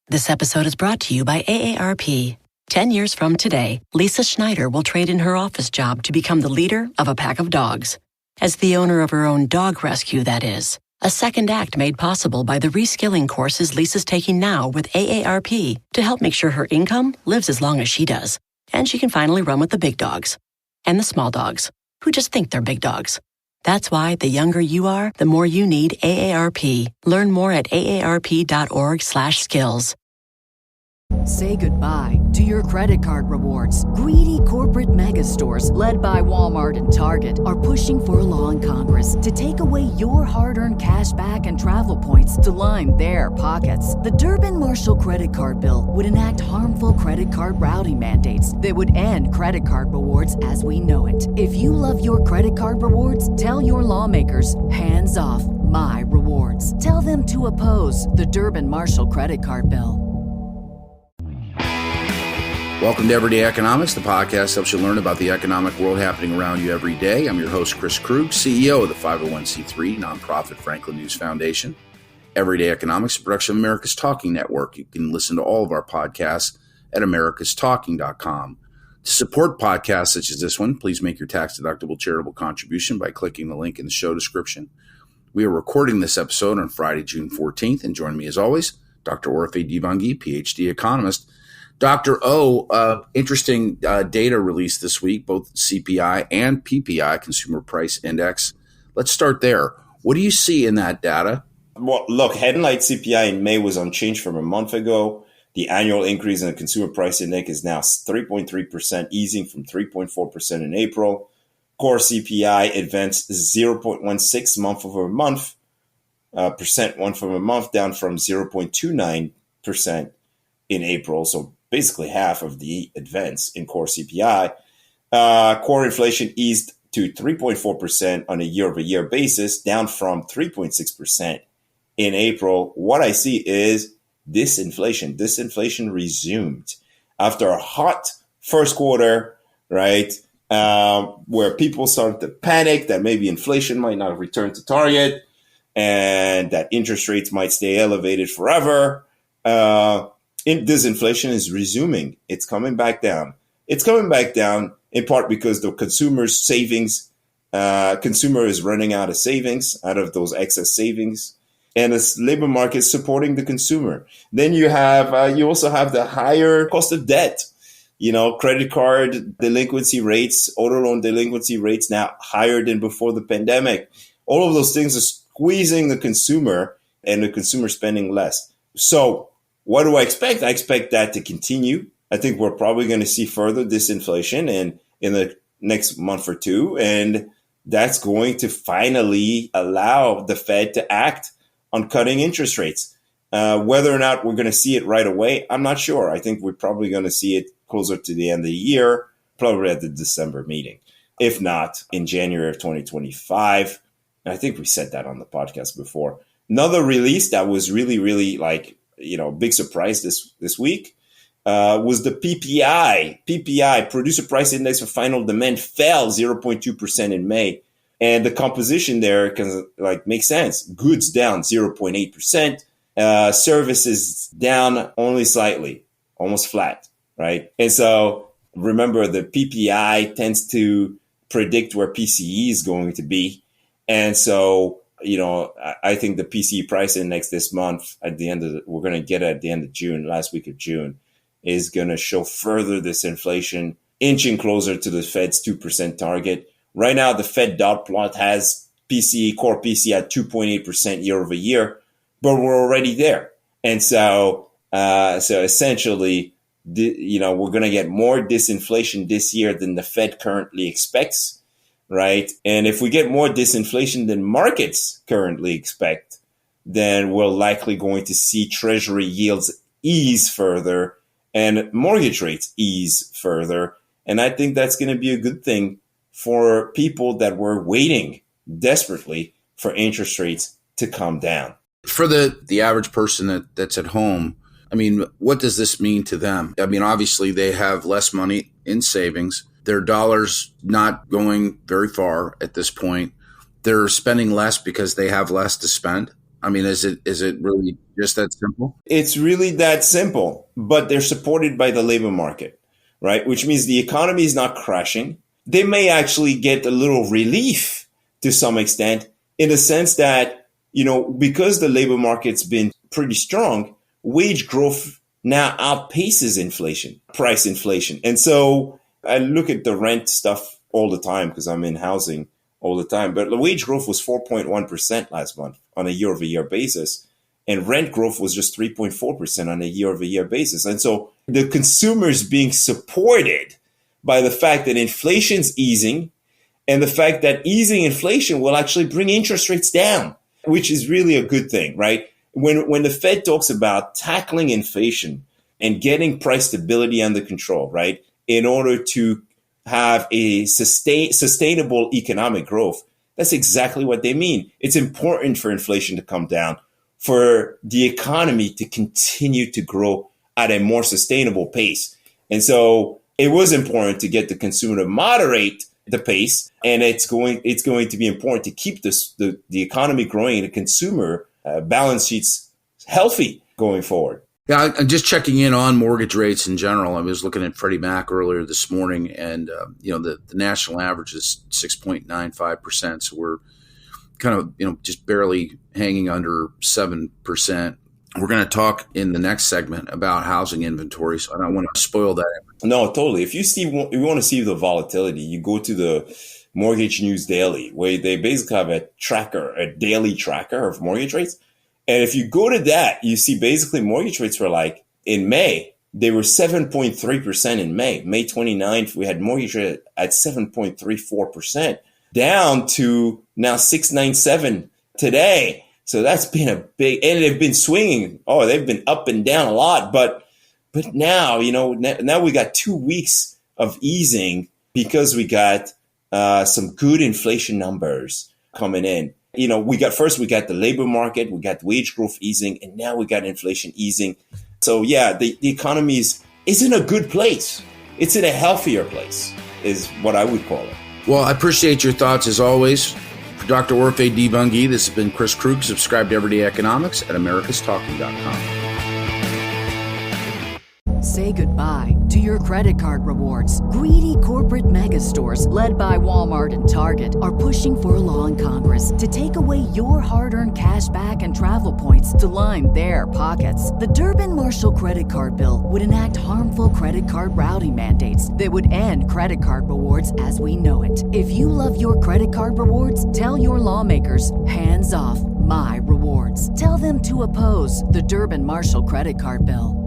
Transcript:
This episode is brought to you by AARP. 10 years from today, Lisa Schneider will trade in her office job to become the leader of a pack of dogs. As the owner of her own dog rescue, that is. A second act made possible by the reskilling courses Lisa's taking now with AARP to help make sure her income lives as long as she does. And she can finally run with the big dogs. And the small dogs, who just think they're big dogs. That's why the younger you are, the more you need AARP. Learn more at aarp.org/skills. Say goodbye to your credit card rewards. Greedy corporate mega stores, led by Walmart and Target, are pushing for a law in Congress to take away your hard-earned cash back and travel points to line their pockets. The Durbin-Marshall credit card bill would enact harmful credit card routing mandates that would end credit card rewards as we know it. If you love your credit card rewards, tell your lawmakers, hands off my rewards. Tell them to oppose the Durbin-Marshall credit card bill. Welcome to Everyday Economics, the podcast that helps you learn about the economic world happening around you every day. I'm your host, Chris Krug, CEO of the 501c3 nonprofit Franklin News Foundation. Everyday Economics, a production of America's Talking Network. You can listen to all of our podcasts at americastalking.com. To support podcasts such as this one, please make your tax-deductible charitable contribution by clicking the link in the show description. We are recording this episode on Friday, June 14th, and joining me as always, Dr. Orphe Divounguy, PhD economist. Dr. O, interesting data released this week, both CPI and PPI, Consumer Price Index. Let's start there. What do you see in that data? Well, look, headline CPI in May was unchanged from a month ago. The annual increase in the Consumer Price Index is now 3.3%, easing from 3.4% in April. Core CPI advanced 0.16 month-over-month, month-over-month, down from 0.29% in April. So basically half of the advance in core CPI. Core inflation eased to 3.4% on a year-over-year basis, down from 3.6% in April. What I see is disinflation. Disinflation resumed after a hot first quarter, right, where people started to panic that maybe inflation might not return to target and that interest rates might stay elevated forever. Disinflation is resuming. It's coming back down. It's coming back down in part because the consumer's savings, consumer is running out of savings, out of those excess savings, and the labor market is supporting the consumer. Then you also have the higher cost of debt. You know, credit card delinquency rates, auto loan delinquency rates now higher than before the pandemic. All of those things are squeezing the consumer and the consumer spending less. So what do I expect? I expect that to continue. I think we're probably going to see further disinflation in the next month or two. And that's going to finally allow the Fed to act on cutting interest rates. Whether or not we're going to see it right away, I'm not sure. I think we're probably going to see it closer to the end of the year, probably at the December meeting. If not, in January of 2025. And I think we said that on the podcast before. Another release that was really, really big surprise this week was the PPI. PPI, Producer Price Index for Final Demand, fell 0.2% in May. And the composition there can make sense. Goods down 0.8%. Services down only slightly, almost flat, right? And so remember, the PPI tends to predict where PCE is going to be. And so, I think the PCE price index this month we're going to get at the end of June, last week of June, is going to show further disinflation, inching closer to the Fed's 2% target. Right now, the Fed dot plot has core PCE at 2.8% year over year, but we're already there. And so essentially, we're going to get more disinflation this year than the Fed currently expects. Right. And if we get more disinflation than markets currently expect, then we're likely going to see Treasury yields ease further and mortgage rates ease further. And I think that's going to be a good thing for people that were waiting desperately for interest rates to come down. For the average person that's at home, I mean, what does this mean to them? I mean, obviously, they have less money in savings. Their dollar's not going very far at this point. They're spending less because they have less to spend. I mean, is it really just that simple? It's really that simple, but they're supported by the labor market, right? Which means the economy is not crashing. They may actually get a little relief to some extent in the sense that, because the labor market's been pretty strong, wage growth now outpaces inflation, price inflation. And so I look at the rent stuff all the time because I'm in housing all the time. But the wage growth was 4.1% last month on a year-over-year basis. And rent growth was just 3.4% on a year-over-year basis. And so the consumer's being supported by the fact that inflation's easing and the fact that easing inflation will actually bring interest rates down, which is really a good thing, right? When the Fed talks about tackling inflation and getting price stability under control, right, in order to have a sustainable economic growth, that's exactly what they mean. It's important for inflation to come down, for the economy to continue to grow at a more sustainable pace. And so it was important to get the consumer to moderate the pace, and it's going to be important to keep the economy growing and the consumer balance sheets healthy going forward. Yeah, I'm just checking in on mortgage rates in general. I was looking at Freddie Mac earlier this morning, and the national average is 6.95%. So we're kind of just barely hanging under 7%. We're going to talk in the next segment about housing inventory, so I don't want to spoil that. No, totally. If you want to see the volatility, you go to the Mortgage News Daily, where they basically have a daily tracker of mortgage rates. And if you go to that, you see basically mortgage rates were like in May, they were 7.3% in May. May 29th, we had mortgage rate at 7.34%, down to now 6.97 today. So that's been a big, and they've been swinging. Oh, they've been up and down a lot. But now, now we got 2 weeks of easing because we got some good inflation numbers coming in. We got the labor market, we got wage growth easing, and now we got inflation easing. So yeah, the economy is in a good place. It's in a healthier place, is what I would call it. Well, I appreciate your thoughts as always. For Dr. Orphe Divounguy, this has been Chris Krug. Subscribe to Everyday Economics at americastalking.com. Say goodbye to your credit card rewards. Greedy corporate mega stores, led by Walmart and Target, are pushing for a law in Congress to take away your hard-earned cash back and travel points to line their pockets. The Durbin-Marshall credit card bill would enact harmful credit card routing mandates that would end credit card rewards as we know it. If you love your credit card rewards, tell your lawmakers, hands off my rewards. Tell them to oppose the Durbin-Marshall credit card bill.